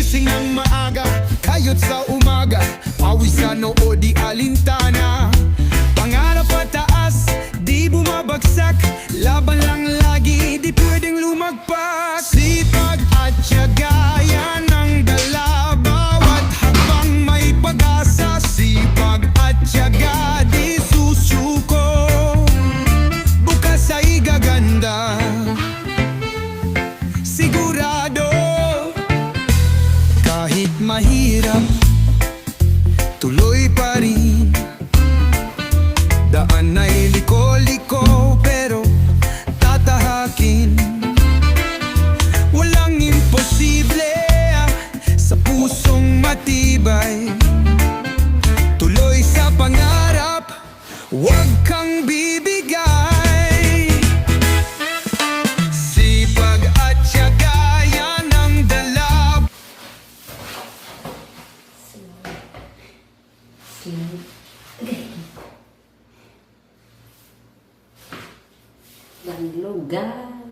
Gising ng maaga, kayot sa umaga, pawisan o di alintana. Pangarap pataas, di bumabagsak, laban lang lagi, di pwedeng lumagpak. Sipag at tiyaga, yan ang dala, bawat habang may pag-asa. Sipag at tiyaga, di susuko, bukas ay gaganda. Sigurado, kahit mahirap, tuloy pa rin. Daan ay liko-liko, pero tatahakin. Walang imposible sa pusong matibay. Tuloy sa pangarap, huwag kang bibigay. Sipag at tiyaga, yan ang dala. Ang lugar